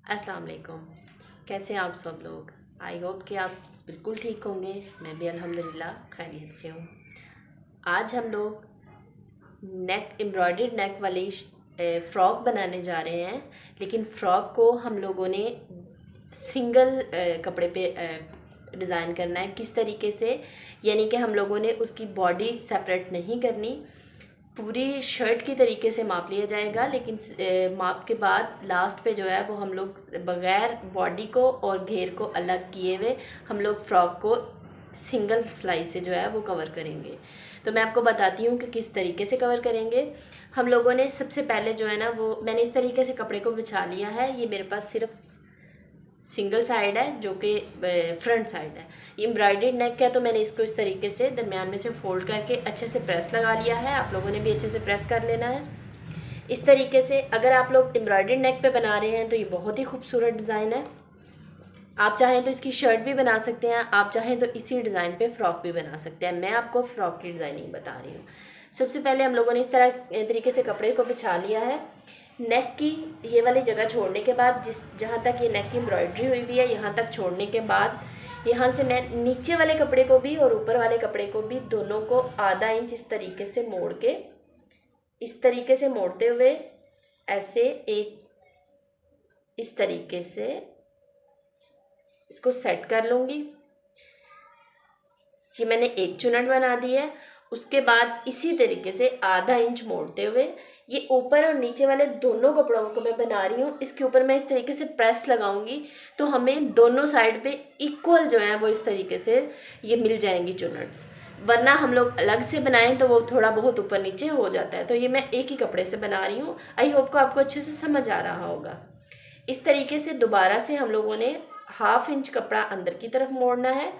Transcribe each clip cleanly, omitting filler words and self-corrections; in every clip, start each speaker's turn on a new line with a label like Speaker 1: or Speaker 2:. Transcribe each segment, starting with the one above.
Speaker 1: अस्सलाम वालेकुम। कैसे हैं आप सब लोग? आई होप कि आप बिल्कुल ठीक होंगे। मैं भी अल्हम्दुलिल्लाह खैरियत से हूँ। आज हम लोग एम्ब्रॉयडर्ड नेक वाली फ़्रॉक बनाने जा रहे हैं, लेकिन फ़्रॉक को हम लोगों ने सिंगल कपड़े पे डिज़ाइन करना है। किस तरीके से, यानी कि हम लोगों ने उसकी बॉडी सेपरेट नहीं करनी, पूरी शर्ट की तरीके से माप लिया जाएगा, लेकिन माप के बाद लास्ट पे जो है वो हम लोग बग़ैर बॉडी को और घेर को अलग किए हुए हम लोग फ़्रॉक को सिंगल सिलाई से जो है वो कवर करेंगे। तो मैं आपको बताती हूँ कि किस तरीके से कवर करेंगे। हम लोगों ने सबसे पहले जो है ना, वो मैंने इस तरीके से कपड़े को बिछा लिया है। ये मेरे पास सिर्फ सिंगल साइड है, जो कि फ्रंट साइड है। ये एम्ब्रॉयडर्ड नेक है, तो मैंने इसको इस तरीके से दरमियान में से फोल्ड करके अच्छे से प्रेस लगा लिया है। आप लोगों ने भी अच्छे से प्रेस कर लेना है इस तरीके से। अगर आप लोग एम्ब्रॉयडर्ड नेक पे बना रहे हैं तो ये बहुत ही खूबसूरत डिज़ाइन है। आप चाहें तो इसकी शर्ट भी बना सकते हैं, आप चाहें तो इसी डिज़ाइन पे फ़्रॉक भी बना सकते हैं। मैं आपको फ़्रॉक की डिज़ाइनिंग बता रही हूँ। सबसे पहले हम लोगों ने इस तरीके से कपड़े को बिछा लिया है। नेक की ये वाली जगह छोड़ने के बाद, जहाँ तक ये नेक की एम्ब्रॉयडरी हुई हुई है, यहाँ तक छोड़ने के बाद यहाँ से मैं नीचे वाले कपड़े को भी और ऊपर वाले कपड़े को भी दोनों को आधा इंच इस तरीके से मोड़ के, इस तरीके से मोड़ते हुए ऐसे एक इस तरीके से इसको सेट कर लूँगी। ये मैंने एक चुनट बना दी है। उसके बाद इसी तरीके से आधा इंच मोड़ते हुए ये ऊपर और नीचे वाले दोनों कपड़ों को मैं बना रही हूँ। इसके ऊपर मैं इस तरीके से प्रेस लगाऊंगी तो हमें दोनों साइड पे इक्वल जो है वो इस तरीके से ये मिल जाएंगी चुनट्स। वरना हम लोग अलग से बनाएं तो वो थोड़ा बहुत ऊपर नीचे हो जाता है। तो ये मैं एक ही कपड़े से बना रही हूँ। आई होप को आपको अच्छे से समझ आ रहा होगा। इस तरीके से दोबारा से हम लोगों ने हाफ इंच कपड़ा अंदर की तरफ मोड़ना है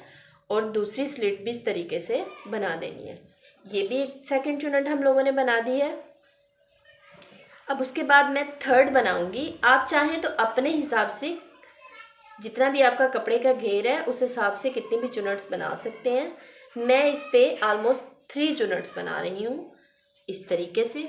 Speaker 1: और दूसरी स्लिट भी इस तरीके से बना देनी है। ये भी एक सेकंड चुनट हम लोगों ने बना दी है। अब उसके बाद मैं थर्ड बनाऊंगी। आप चाहें तो अपने हिसाब से जितना भी आपका कपड़े का घेर है उस हिसाब से कितनी भी चुनट्स बना सकते हैं। मैं इस पे ऑलमोस्ट 3 चुनट्स बना रही हूँ इस तरीके से।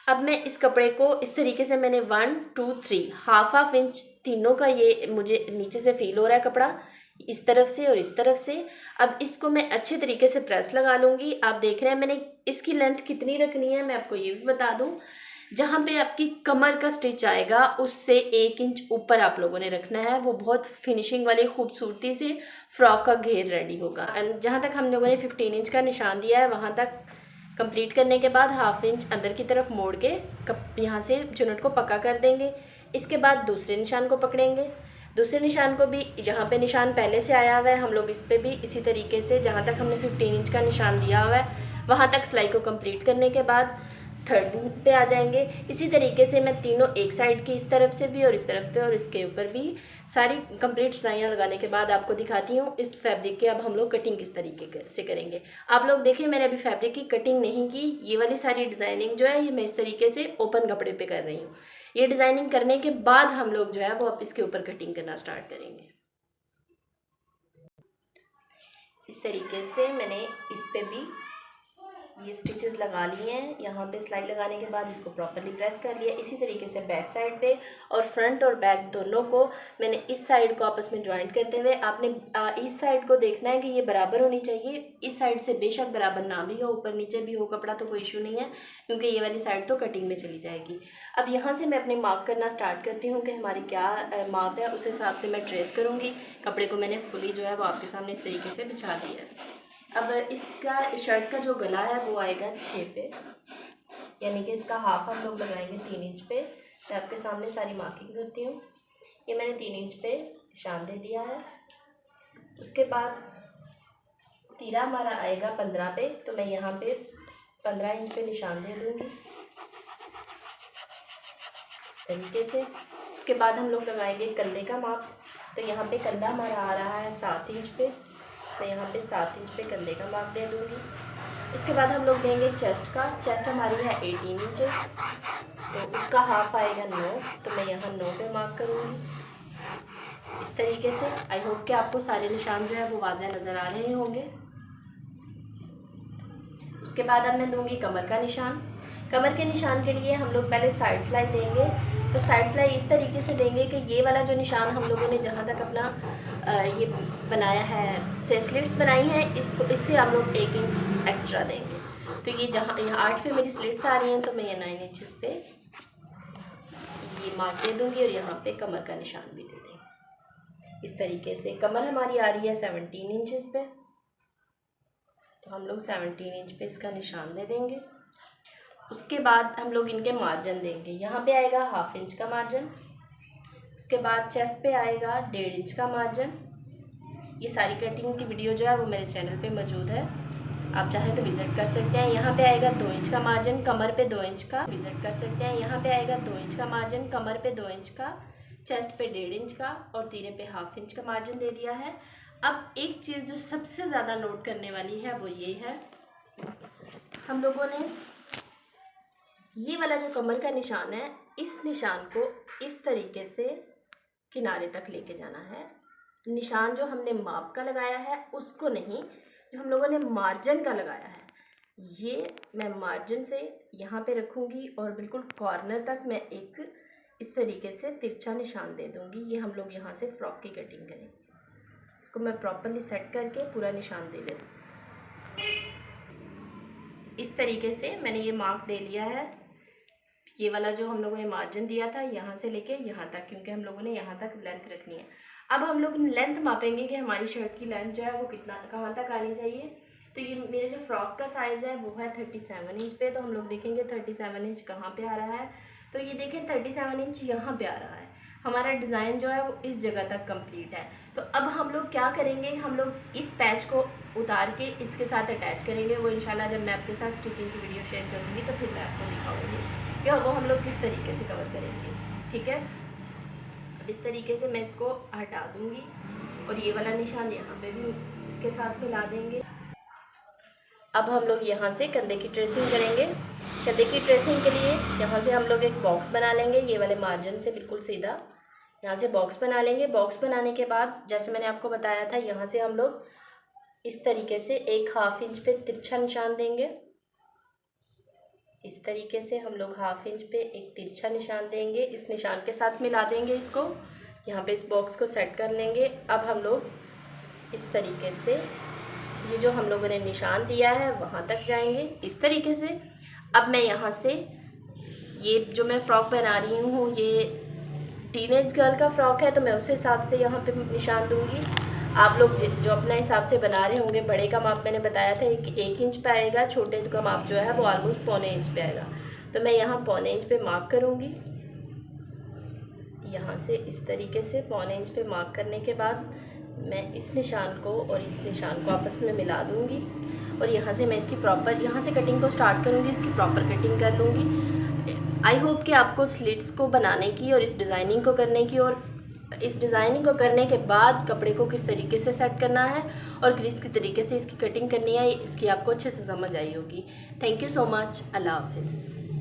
Speaker 1: अब मैं इस कपड़े को इस तरीके से मैंने 1 2 3 हाफ इंच तीनों का ये मुझे नीचे से फील हो रहा है कपड़ा, इस तरफ से और इस तरफ से। अब इसको मैं अच्छे तरीके से प्रेस लगा लूँगी। आप देख रहे हैं मैंने इसकी लेंथ कितनी रखनी है, मैं आपको ये भी बता दूँ। जहाँ पे आपकी कमर का स्टिच आएगा उससे 1 इंच ऊपर आप लोगों ने रखना है। वो बहुत फिनिशिंग वाली खूबसूरती से फ्रॉक का घेर रेडी होगा। एंड जहाँ तक हम लोगों ने 15 इंच का निशान दिया है वहाँ तक कंप्लीट करने के बाद हाफ इंच अंदर की तरफ मोड़ के यहाँ से चुनट को पक्का कर देंगे। इसके बाद दूसरे निशान को पकड़ेंगे। दूसरे निशान को भी जहाँ पे निशान पहले से आया हुआ है हम लोग इस पे भी इसी तरीके से जहाँ तक हमने 15 इंच का निशान दिया हुआ है वहाँ तक सिलाई को कंप्लीट करने के बाद थर्ड पे आ जाएंगे। इसी तरीके से मैं तीनों एक साइड की इस तरफ से भी और इस तरफ पे और इसके ऊपर भी सारी कंप्लीट सिलाइयाँ लगाने के बाद आपको दिखाती हूँ इस फैब्रिक के अब हम लोग कटिंग किस तरीके से करेंगे। आप लोग देखिए मैंने अभी फैब्रिक की कटिंग नहीं की। ये वाली सारी डिज़ाइनिंग जो है ये मैं इस तरीके से ओपन कपड़े पे कर रही हूँ। ये डिज़ाइनिंग करने के बाद हम लोग जो है वो अब इसके ऊपर कटिंग करना स्टार्ट करेंगे। इस तरीके से मैंने इस पे भी ये स्टिचेस लगा लिए हैं। यहाँ पे सिलाई लगाने के बाद इसको प्रॉपरली प्रेस कर लिया। इसी तरीके से बैक साइड पे और फ्रंट और बैक दोनों को मैंने इस साइड को आपस में ज्वाइंट करते हुए आपने इस साइड को देखना है कि ये बराबर होनी चाहिए। इस साइड से बेशक बराबर ना भी हो, ऊपर नीचे भी हो कपड़ा तो कोई इशू नहीं है, क्योंकि ये वाली साइड तो कटिंग में चली जाएगी। अब यहाँ से मैं अपने मार्क करना स्टार्ट करती हूँ कि हमारी क्या माप है, उस हिसाब से मैं ट्रेस करूँगी। कपड़े को मैंने फुली जो है वो आपके सामने इस तरीके से बिछा दिया है। अब इसका शर्ट का जो गला है वो आएगा 6 पे, यानी कि इसका हाफ हम लोग लगाएंगे 3 इंच पे। मैं आपके सामने सारी मार्किंग करती हूँ। ये मैंने 3 इंच पे निशान दे दिया है। उसके बाद तीरा हमारा आएगा 15 पे, तो मैं यहाँ पे 15 इंच पे निशान दे दूँगी इस तरीके से। उसके बाद हम लोग लगाएंगे कंधे का माप। तो यहाँ पे कंधा हमारा आ रहा है 7 इंच पे, तो यहाँ पे 7 इंच पे कंधे का माप दे दूँगी। उसके बाद हम लोग देंगे चेस्ट का। चेस्ट हमारी है 18 इंच, तो उसका हाफ आएगा 9, तो मैं यहाँ 9 पे मार्क करूँगी इस तरीके से। आई होप कि आपको सारे निशान जो है वो वाज़ेह नज़र आ रहे होंगे। उसके बाद अब मैं दूँगी कमर का निशान। कमर के निशान के लिए हम लोग पहले साइड सिलाई देंगे। तो साइड सिलाई इस तरीके से देंगे कि ये वाला जो निशान हम लोगों ने जहाँ तक अपना ये बनाया है, से स्लिट्स बनाई हैं, इसको इससे हम लोग 1 इंच एक्स्ट्रा देंगे। तो ये जहाँ यहाँ 8 पे मेरी स्लिट्स आ रही हैं, तो मैं ये 9 इंचज़ पे ये मार्क दे दूँगी और यहाँ पे कमर का निशान भी दे देंगे। इस तरीके से कमर हमारी आ रही है 17 इंचज़ पे, तो हम लोग 17 इंच पे इसका निशान दे देंगे। उसके बाद हम लोग इनके मार्जिन देंगे। यहाँ पे आएगा 1/2 इंच का मार्जिन, उसके बाद चेस्ट पे आएगा 1.5 इंच का मार्जिन। ये सारी कटिंग की वीडियो जो है वो मेरे चैनल पे मौजूद है, आप चाहें तो विज़िट कर सकते हैं। यहाँ पे आएगा 2 इंच का मार्जिन, कमर पे 2 इंच का विज़िट कर सकते हैं। यहाँ पे आएगा 2 इंच का मार्जिन, कमर पे 2 इंच का, चेस्ट पे 1.5 इंच का और तीरे पे 1/2 इंच का मार्जिन दे दिया है। अब एक चीज़ जो सबसे ज़्यादा नोट करने वाली है वो ये है, हम लोगों ने ये वाला जो कमर का निशान है, इस निशान को इस तरीके से किनारे तक लेके जाना है। निशान जो हमने माप का लगाया है उसको नहीं, जो हम लोगों ने मार्जिन का लगाया है, ये मैं मार्जिन से यहाँ पे रखूँगी और बिल्कुल कॉर्नर तक मैं एक इस तरीके से तिरछा निशान दे दूँगी। ये हम लोग यहाँ से फ्रॉक की कटिंग करेंगे। इसको मैं प्रॉपरली सेट करके पूरा निशान दे लेती। इस तरीके से मैंने ये मार्क दे लिया है। ये वाला जो हम लोगों ने मार्जिन दिया था यहाँ से लेके यहाँ तक, क्योंकि हम लोगों ने यहाँ तक लेंथ रखनी है। अब हम लोग लेंथ मापेंगे कि हमारी शर्ट की लेंथ जो है वो कितना कहाँ तक आनी चाहिए। तो ये मेरे जो फ्रॉक का साइज़ है वो है 37 इंच पे, तो हम लोग देखेंगे 37 इंच कहाँ पे आ रहा है। तो ये देखें 37 इंच यहाँ पे आ रहा है। हमारा डिज़ाइन जो है वो इस जगह तक कंप्लीट है। तो अब हम लोग क्या करेंगे, हम लोग इस पैच को उतार के इसके साथ अटैच करेंगे। वो इंशाल्लाह जब मैं आपके साथ स्टिचिंग की वीडियो शेयर करूँगी तो फिर मैं आपको दिखाऊँगी कि वो हम लोग किस तरीके से कवर करेंगे। ठीक है, अब इस तरीके से मैं इसको हटा दूँगी और ये वाला निशान यहाँ पे भी इसके साथ मिला देंगे। अब हम लोग यहाँ से कंधे की ट्रेसिंग करेंगे। कंधे की ट्रेसिंग के लिए यहाँ से हम लोग एक बॉक्स बना लेंगे, ये वाले मार्जिन से बिल्कुल सीधा यहाँ से बॉक्स बना लेंगे। बॉक्स बनाने के बाद जैसे मैंने आपको बताया था, यहाँ से हम लोग इस तरीके से 1/2 इंच पे तिरछा निशान देंगे। इस तरीके से हम लोग 1/2 इंच पे एक तिरछा निशान देंगे, इस निशान के साथ मिला देंगे इसको। यहाँ पे इस बॉक्स को सेट कर लेंगे। अब हम लोग इस तरीके से ये जो हम लोगों ने निशान दिया है वहाँ तक जाएंगे इस तरीके से। अब मैं यहाँ से ये जो मैं फ़्रॉक बना रही हूँ, ये टीनेज गर्ल का फ़्रॉक है, तो मैं उस हिसाब से यहाँ पे निशान दूँगी। आप लोग जो अपना हिसाब से बना रहे होंगे, बड़े का माप मैंने बताया था कि 1 इंच पे आएगा, छोटे का माप जो है वो ऑलमोस्ट 1/4 इंच पे आएगा। तो मैं यहाँ 1/4 इंच पे मार्क करूँगी। यहाँ से इस तरीके से 1/4 इंच पे मार्क करने के बाद मैं इस निशान को और इस निशान को आपस में मिला दूँगी और यहाँ से मैं इसकी प्रॉपर यहाँ से कटिंग को स्टार्ट करूँगी, इसकी प्रॉपर कटिंग कर लूँगी। आई होप कि आपको स्लिट्स को बनाने की और इस डिज़ाइनिंग को करने की और इस डिज़ाइनिंग को करने के बाद कपड़े को किस तरीके से सेट करना है और किस तरीके से इसकी कटिंग करनी है, इसकी आपको अच्छे से समझ आई होगी। Thank you so much. अल्लाह हाफिज़।